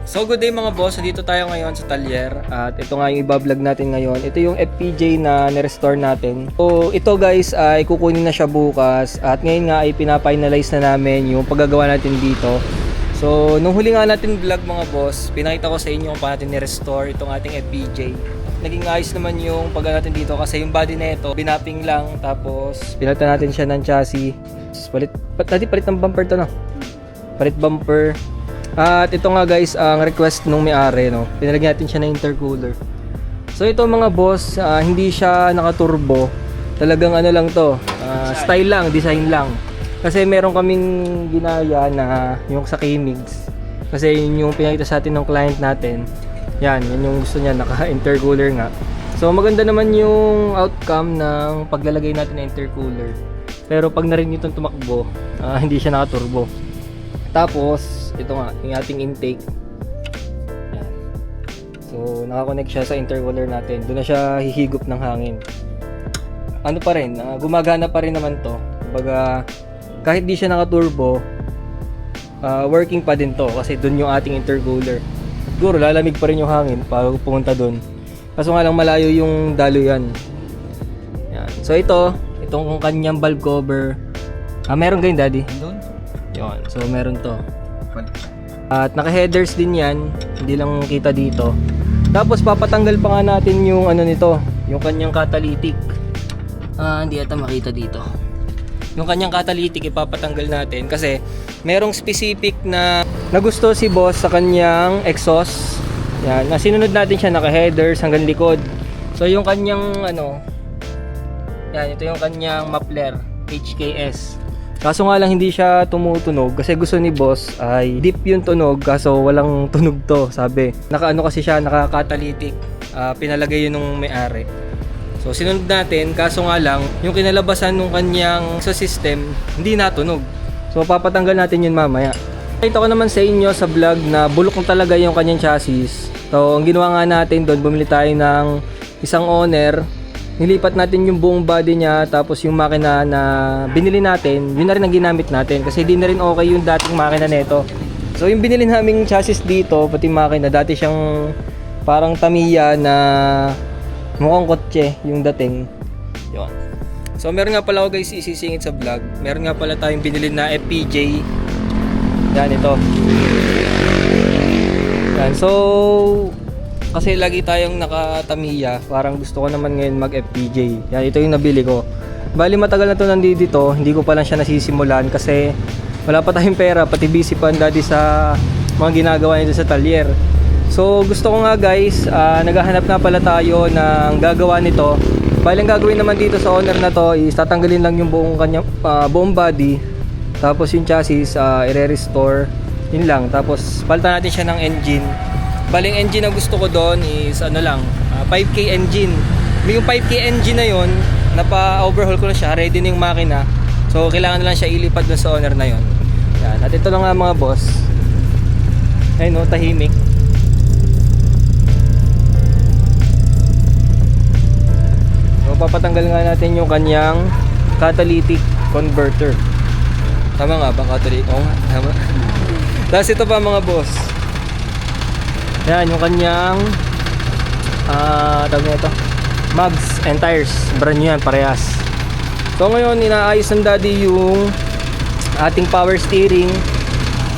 So good day mga boss, dito tayo ngayon sa Talyer at ito nga yung iba-vlog natin ngayon. Ito yung FPJ na ni-restore natin. So ito guys ay kukunin na siya bukas at ngayon nga ay pina-finalize na namin yung paggagawa natin dito. So nung huli nga natin vlog mga boss, pinakita ko sa inyo kung paano natin ni-restore itong ating FPJ. Naging ayos naman yung paggawa natin dito kasi yung body na ito, binapping lang tapos pinalitan natin siya ng chassis. Palit ng bumper to no? Palit bumper. At ito nga guys, ang request nung may-ari, no? Pinalagyan natin siya ng intercooler. So ito mga boss, hindi siya naka-turbo. Talagang ano lang to, style lang, design lang. Kasi meron kaming ginaya na yung sa K-Migs. Kasi yun yung pinakita sa atin ng client natin. Yan yung gusto niya, naka-intercooler nga. So maganda naman yung outcome ng paglalagay natin ng intercooler. Pero pag narinig itong tumakbo, hindi siya naka-turbo. Tapos, ito nga, yung ating intake. Yan. So, nakakonect siya sa intercooler natin. Doon na siya hihigop ng hangin. Ano pa rin, gumagana pa rin naman to. Kumbaga, kahit di siya naka-turbo, working pa din to. Kasi doon yung ating intercooler. Siguro, lalamig pa rin yung hangin pag pumunta doon. Kaso nga lang malayo yung daluyan. Yan. So, itong kanyang valve cover. Meron ganyan, daddy? Doon? Yun. So meron to. At naka-headers din yan. Hindi lang kita dito. Tapos papatanggal pa nga natin yung ano nito, yung kanyang catalytic. Hindi ata makita dito. Yung kanyang catalytic ipapatanggal natin kasi merong specific na gusto si boss sa kanyang exhaust. Yan. Sinunod natin siya naka-headers hanggang likod. So yung kanyang yan, ito yung kanyang muffler HKS. Kaso nga lang hindi siya tumutunog kasi gusto ni boss ay deep yung tunog kaso walang tunog to, sabi. Nakaano kasi siya, naka-catalytic. Pinalagay yun nung may-ari. So sinunod natin kaso nga lang yung kinalabasan nung kanyang sa system hindi natunog. So papatanggal natin yun mamaya. Ito ko naman sa inyo sa vlog na bulok na talaga yung kanyang chassis. So ang ginawa nga natin doon, bumili tayo ng isang owner. Nilipat natin yung buong body niya tapos yung makina na binili natin, yun na rin ang ginamit natin kasi di na rin okay yung dating makina nito. So yung binili naming chassis dito, pati makina, dati siyang parang Tamiya na mukhang kotse yung dating. Yun. So meron nga pala ako guys isisingit sa vlog. Meron nga pala tayong binili na FPJ. Yan ito. Yan. So kasi lagi tayong naka-Tamiya, parang gusto ko naman ngayon mag-FPJ. Yan, ito yung nabili ko. Bali matagal na to nandito, hindi ko pa lang siya nasisimulan kasi wala pa tayong pera, pati busy pa ang daddy sa mga ginagawa nito sa Talyer. So gusto ko nga guys, naghahanap na pala tayo ng gagawa nito. Bali ang gagawin naman dito sa owner na to is tatanggalin lang yung buong kanyang buong body. Tapos yung chassis i-restore. Yun lang. Tapos palitan natin siya ng engine. Baling engine na gusto ko doon is 5K engine. Yung 5K engine na yon, napa-overhaul ko na siya, ready na yung makina. So kailangan na lang siya ilipad doon sa owner na yon. Yan, at ito lang nga mga boss. Ayun tahimik. So papatanggal nga natin yung kanyang catalytic converter. Tama nga ba catalytic? Oo nga, tama. Tapos ito pa mga boss. Yan, yung kanyang tawag nito, mugs and tires. Brand new yan, parehas. So ngayon, inaayos ng daddy yung ating power steering.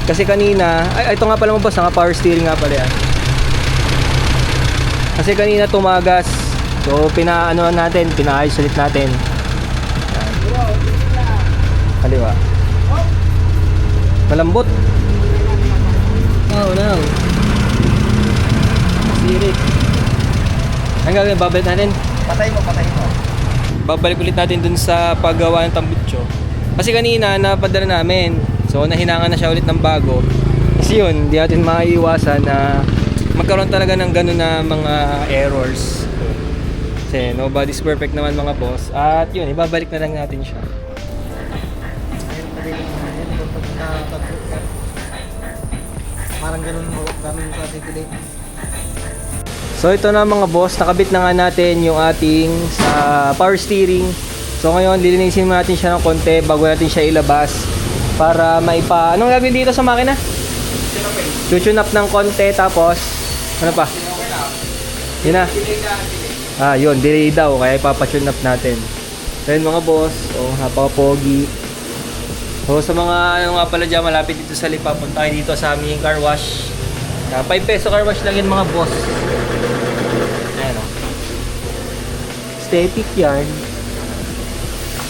Kasi kanina, ito nga pala mo boss, nga power steering nga pala yan. Kasi kanina tumagas. So pinaano natin, pinaayos ulit natin. Yan. Kaliwa. Malambot. Oh no. Sirit. Ang gagawin, babalik natin. Patay mo. Babalik ulit natin dun sa paggawa ng tambutso. Kasi kanina napadala namin. So nahinangan na siya ulit ng bago. Kasi yun, hindi natin maiiwasan na magkaroon talaga ng ganun na mga errors. Kasi nobody's perfect naman mga boss. At yun, ibabalik na lang natin siya. Parang ganun sa articulate. So ito na mga boss, nakabit na nga natin yung ating power steering. So ngayon, lilinisin natin siya ng konti bago natin siya ilabas para maipa... Anong gagawin dito sa makina? Tune up ng konti, tapos ano pa? Yun na. Yun, delay daw, kaya ipapatune up natin. So yun mga boss, napaka-pogi. So sa mga ano nga pala dyan, malapit dito sa Lipa, punta kayo dito sa aming car wash. 5 peso car wash lang yun mga boss. Ayan o. Aesthetic yan.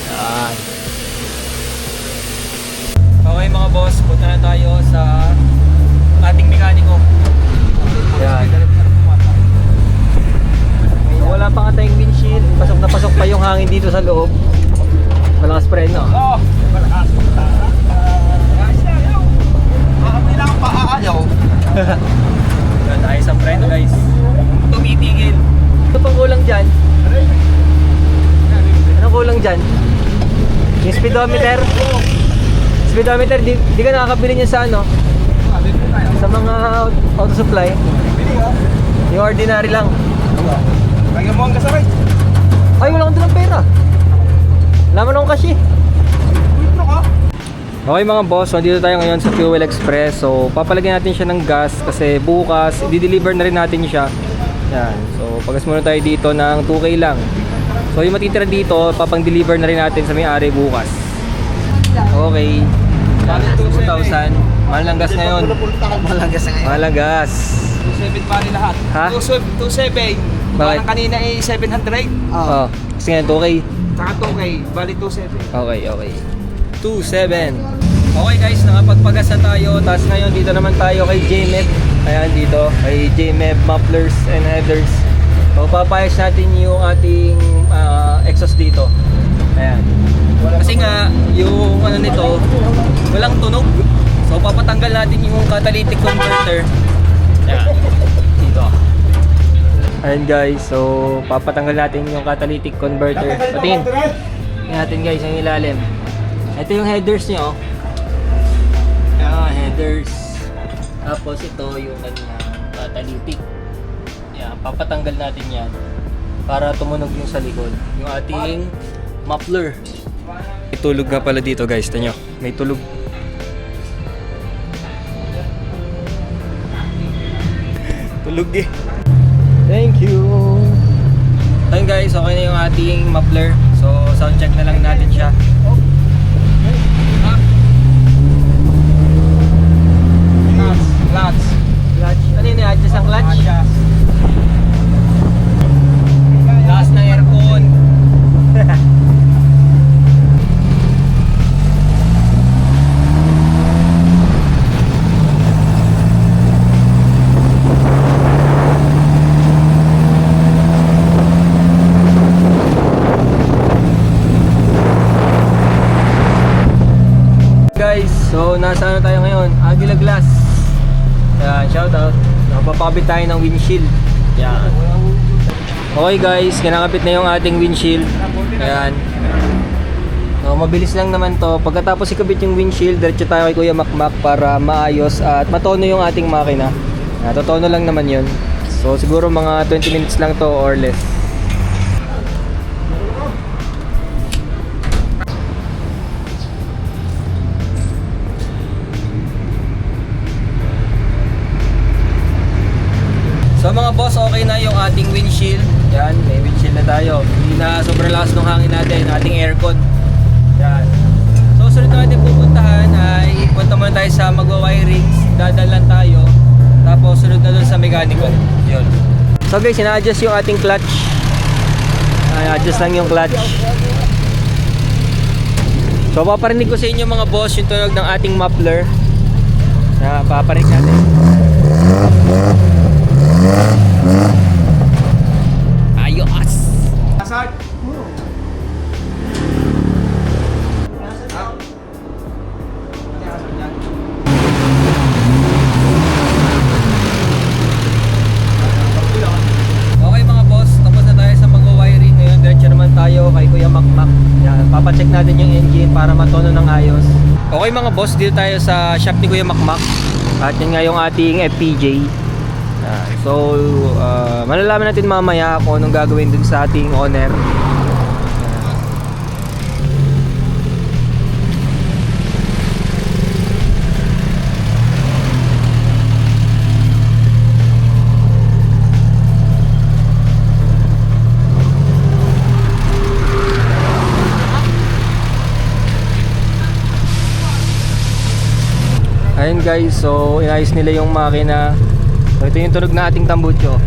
Yan. Okay mga boss, punta na tayo sa ating mekaniko. Yan. Wala pa nga tayong windshield. Pasok na pasok pa yung hangin dito sa loob. Malakas preno. Oo. Malakas. Kailangan pa aayaw. Yan, ayos ang preno guys. Tumitigil. Ito pang kulang dyan. Anong kulang dyan? Yung speedometer. Speedometer, di ka nakakabili niya sa ano? Sa mga auto supply. Yung ordinary lang. Lagyan mo ang kasabay. Ay, wala akong dalang pera. Laman akong cash eh. Okay mga boss, so dito tayo ngayon sa Fuel Express. So papalagyan natin siya ng gas kasi bukas i-deliver na rin natin siya. Yan. So pagas muna tayo dito ng 2K lang. So yung matitira dito, papang-deliver na rin natin sa may-ari bukas. Okay. 2,000. Mahal lang gas ngayon. Mahal lang gas ngayon. Mahal lang gas. 2.7 bali lahat. Ha? 2.7. Bakit? Parang kanina ay 700. Oh, kasi nga 2K. Saka 2K, bali 2.7. Okay. 2.7. Okay guys, nakapagpagas na tayo. Tapos ngayon dito naman tayo kay JMEB. Ayan dito, kay JMEB Mufflers and Headers. So papayos natin yung ating exhaust dito. Ayan. Kasi nga, yung ano nito, walang tunog. So papatanggal natin yung catalytic converter. Ayan. Dito. Ayan guys, so papatanggal natin yung catalytic converter. Patingin. Tingnan natin guys, yung ilalim. Ito yung headers niya, oh. Headers. Tapos ito yung kanyang catalytic. Yan, papatanggal natin yan para tumunog yung sa likod. Yung ating muffler. May tulog nga pala dito guys, ito nyo. May tulog. Tulog eh. Thank you. Ayun guys, okay na yung ating muffler. So sound check na lang natin siya. Clutch. Ano yun, adjust ang clutch? Lakas ng aircon. Guys, so nasa ano tayo ngayon? Aguila Glass. Yan, shoutout. Napapakabit tayo ng windshield. Yan. Okay guys, kinakabit na yung ating windshield. Ayan. So, mabilis lang naman to. Pagkatapos ikabit yung windshield, diretso tayo kay Kuya Makmak para maayos at matono yung ating makina. Totono lang naman yun. So siguro mga 20 minutes lang to or less. So mga boss, okay na yung ating windshield. Yan, may windshield na tayo. Hindi na sobrang lakas ng hangin natin, ating aircon. Yan. So sunod na natin pupuntahan ay punta muna tayo sa magwa-wirings. Dadalan tayo. Tapos sunod na dun sa mekaniko. Yun. So guys, ina-adjust yung ating clutch. Adjust lang yung clutch. So paparinig ko sa inyo mga boss yung tunog ng ating muffler. Paparinig natin. Ayos! Asad! Okay mga boss, tapos na tayo sa mag-wiring. Ngayon, diretso naman tayo kay Kuya Makmak. Yan, papacheck natin yung engine para matono ng ayos. Okay mga boss, dito tayo sa shop ni Kuya Makmak. At yun nga yung ating FPJ. So, malalaman natin mamaya kung anong gagawin dun sa ating owner. guys. So inayos nila yung makina. So ito yung tunog na ating tambucho.